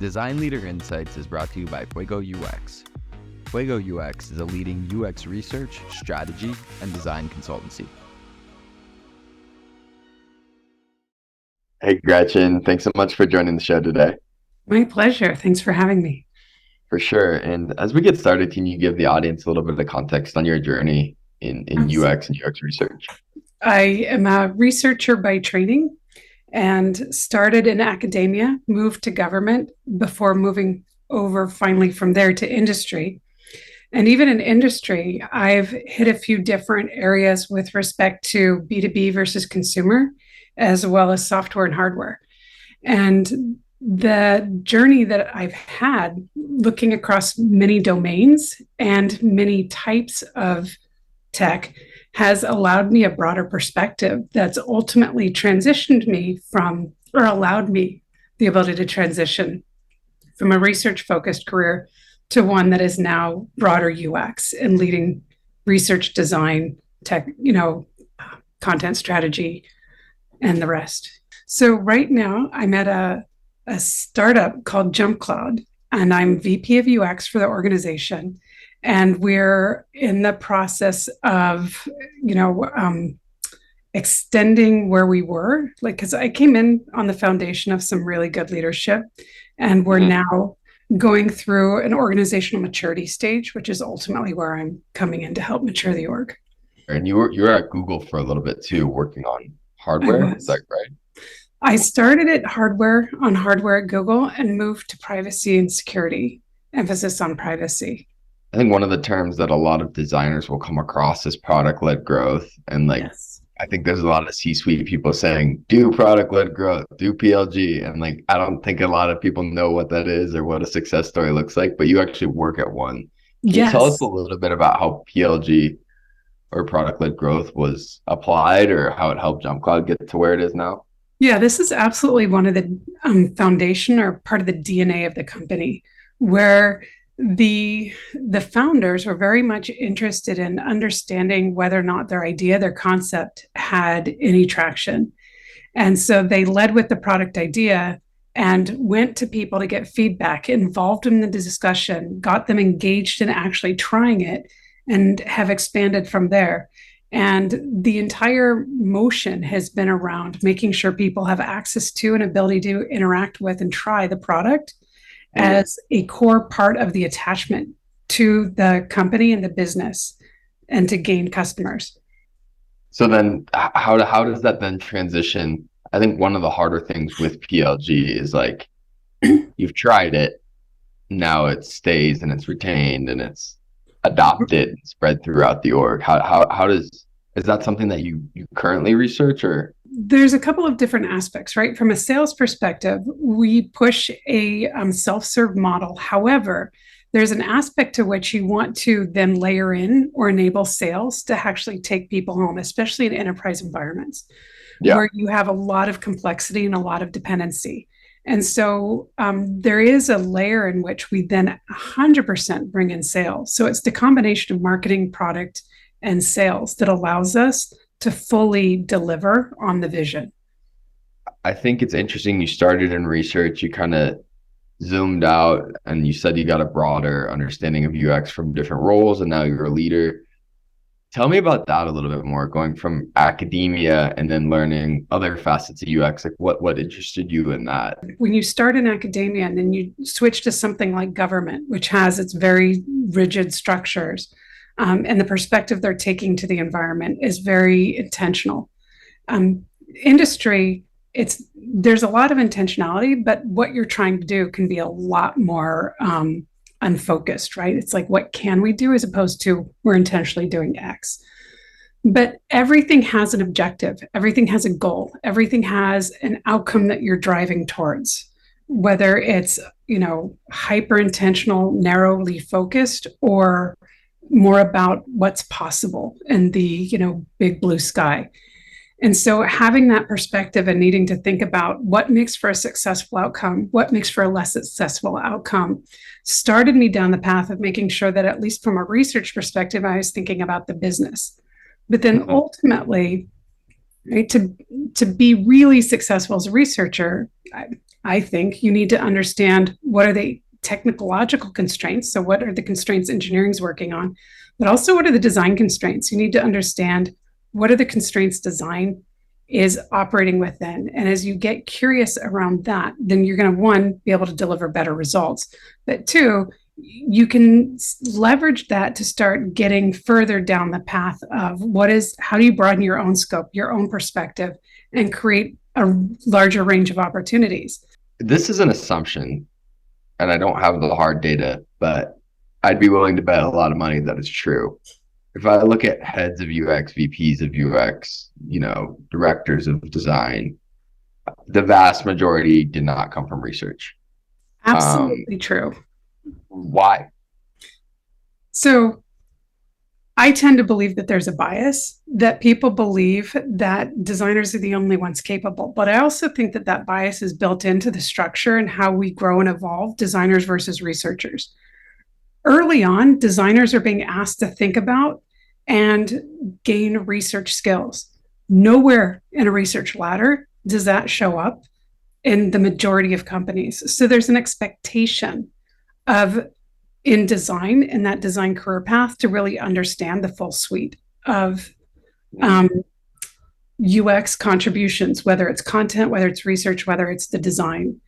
Design Leader Insights is brought to you by Fuego UX. Fuego UX is a leading UX research, strategy, and design consultancy. Hey, Gretchen, thanks so much for joining the show today. My pleasure. Thanks for having me. For sure. And as we get started, can you give the audience a little bit of context on your journey in UX and UX research? I am a researcher by training and started in academia, moved to government before moving over finally from there to industry. And even in industry, I've hit a few different areas with respect to B2B versus consumer, as well as software and hardware. And the journey that I've had looking across many domains and many types of tech has allowed me a broader perspective that's ultimately transitioned me from, or allowed me the ability to transition from a research focused career to one that is now broader UX and leading research, design, tech, content strategy, and the rest. So right now I'm at a startup called JumpCloud, and I'm VP of UX for the organization. And we're in the process of, extending where we were, because I came in on the foundation of some really good leadership, and we're now going through an organizational maturity stage, which is ultimately where I'm coming in to help mature the org. And you were at Google for a little bit too, working on hardware. Is that right? I started at hardware at Google and moved to privacy and security, emphasis on privacy. I think one of the terms that a lot of designers will come across is product-led growth. And Yes. I think there's a lot of C-suite people saying, do product-led growth, do PLG. And I don't think a lot of people know what that is or what a success story looks like, but you actually work at one. Can you tell us a little bit about how PLG or product-led growth was applied or how it helped JumpCloud get to where it is now? Yeah, this is absolutely one of the foundation or part of the DNA of the company, where the founders were very much interested in understanding whether or not their idea, their concept had any traction. And so they led with the product idea and went to people to get feedback, involved in the discussion, got them engaged in actually trying it, and have expanded from there. And the entire motion has been around making sure people have access to and ability to interact with and try the product as a core part of the attachment to the company and the business and to gain customers. So then how does that then transition? I think one of the harder things with PLG is you've tried it, now it stays and it's retained and it's adopted and spread throughout the org. Is that something that you currently research or? There's a couple of different aspects, right? From a sales perspective, we push a self-serve model. However, there's an aspect to which you want to then layer in or enable sales to actually take people home, especially in enterprise environments where you have a lot of complexity and a lot of dependency. And so there is a layer in which we then 100% bring in sales. So it's the combination of marketing, product, and sales that allows us to fully deliver on the vision. I think it's interesting. You started in research, you kind of zoomed out, and you said you got a broader understanding of UX from different roles, and now you're a leader. Tell me about that a little bit more, going from academia and then learning other facets of UX. What interested you in that? When you start in academia and then you switch to something like government, which has its very rigid structures, and the perspective they're taking to the environment is very intentional. Industry, there's a lot of intentionality, but what you're trying to do can be a lot more unfocused, right? It's what can we do as opposed to we're intentionally doing X. But everything has an objective, everything has a goal, everything has an outcome that you're driving towards, whether it's hyper intentional, narrowly focused, or more about what's possible in the big blue sky. And so having that perspective and needing to think about what makes for a successful outcome, what makes for a less successful outcome, started me down the path of making sure that, at least from a research perspective, I was thinking about the business. But then ultimately, right? To be really successful as a researcher, I think you need to understand what are the technological constraints. So what are the constraints engineering is working on, but also what are the design constraints? You need to understand what are the constraints design is operating within. And as you get curious around that, then you're going to, one, be able to deliver better results. But two, you can leverage that to start getting further down the path of how do you broaden your own scope, your own perspective, and create a larger range of opportunities. This is an assumption, and I don't have the hard data, but I'd be willing to bet a lot of money that it's true. If I look at heads of UX, VPs of UX, directors of design, the vast majority did not come from research. Absolutely true. Why? So I tend to believe that there's a bias, that people believe that designers are the only ones capable. But I also think that that bias is built into the structure and how we grow and evolve designers versus researchers. Early on, designers are being asked to think about and gain research skills. Nowhere in a research ladder does that show up in the majority of companies. So there's an expectation of in design in that design career path to really understand the full suite of UX contributions, whether it's content, whether it's research, whether it's the design,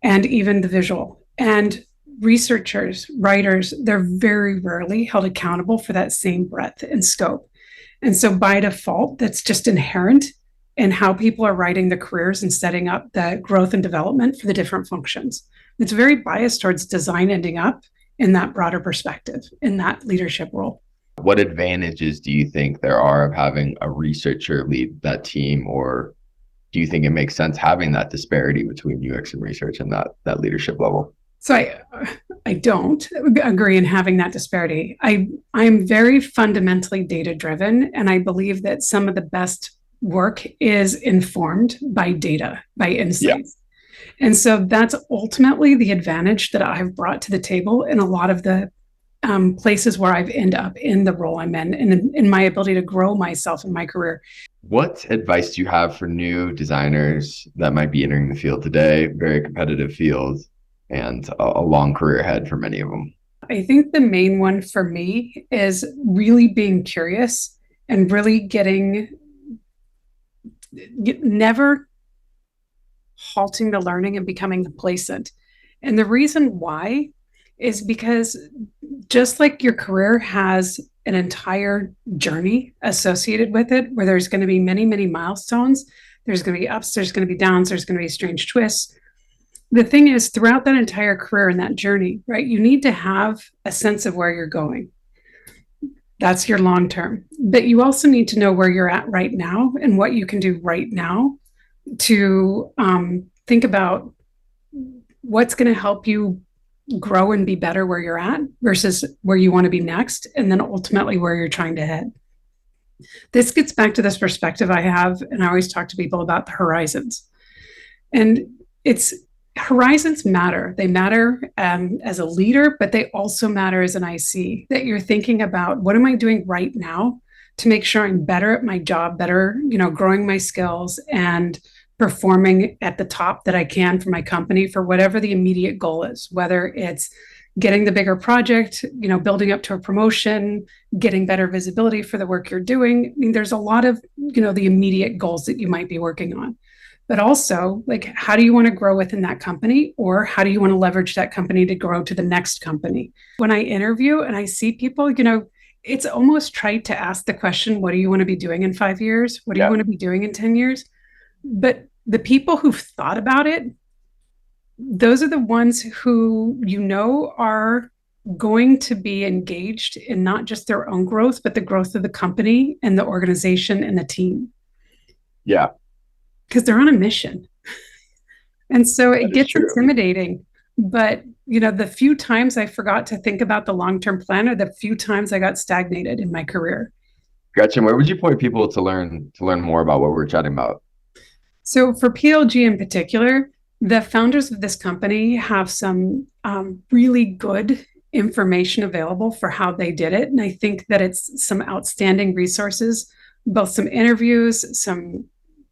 and even the visual. And researchers, writers, they're very rarely held accountable for that same breadth and scope. And so by default, that's just inherent in how people are writing the careers and setting up the growth and development for the different functions. It's very biased towards design ending up in that broader perspective, in that leadership role. What advantages do you think there are of having a researcher lead that team, or do you think it makes sense having that disparity between UX and research and that leadership level? So I don't agree in having that disparity. I'm very fundamentally data driven, and I believe that some of the best work is informed by data, by insights. Yeah. And so that's ultimately the advantage that I've brought to the table in a lot of the places where I've ended up in the role I'm in, and in my ability to grow myself in my career. What advice do you have for new designers that might be entering the field today? Very competitive field, and a long career ahead for many of them. I think the main one for me is really being curious and really never halting the learning and becoming complacent. And the reason why is because just like your career has an entire journey associated with it, where there's going to be many, many milestones, there's going to be ups, there's going to be downs, there's going to be strange twists. The thing is, throughout that entire career and that journey, right, you need to have a sense of where you're going. That's your long term. But you also need to know where you're at right now and what you can do right now to think about what's going to help you grow and be better where you're at versus where you want to be next, and then ultimately where you're trying to head. This gets back to this perspective I have, and I always talk to people about the horizons. And horizons matter. They matter as a leader, but they also matter as an IC, that you're thinking about what am I doing right now to make sure I'm better at my job, better, growing my skills and performing at the top that I can for my company for whatever the immediate goal is, whether it's getting the bigger project, building up to a promotion, getting better visibility for the work you're doing. I mean, there's a lot of, the immediate goals that you might be working on. But also, like, how do you want to grow within that company, or how do you want to leverage that company to grow to the next company? When I interview and I see people, it's almost trite to ask the question, what do you want to be doing in 5 years? What do you want to be doing in 10 years? But the people who've thought about it, those are the ones who, are going to be engaged in not just their own growth, but the growth of the company and the organization and the team. Yeah. Because they're on a mission. And so it gets intimidating. But, the few times I forgot to think about the long-term plan are the few times I got stagnated in my career. Gretchen, where would you point people to learn more about what we're chatting about? So for PLG in particular, the founders of this company have some really good information available for how they did it. And I think that it's some outstanding resources, both some interviews, some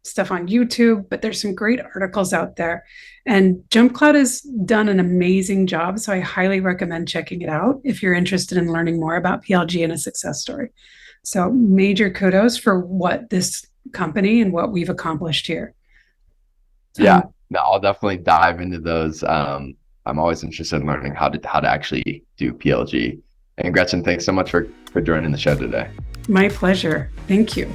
stuff on YouTube, but there's some great articles out there. And JumpCloud has done an amazing job. So I highly recommend checking it out if you're interested in learning more about PLG and a success story. So major kudos for what this company and what we've accomplished here. Yeah, no, I'll definitely dive into those. I'm always interested in learning how to actually do PLG. And Gretchen, thanks so much for joining the show today. My pleasure. Thank you.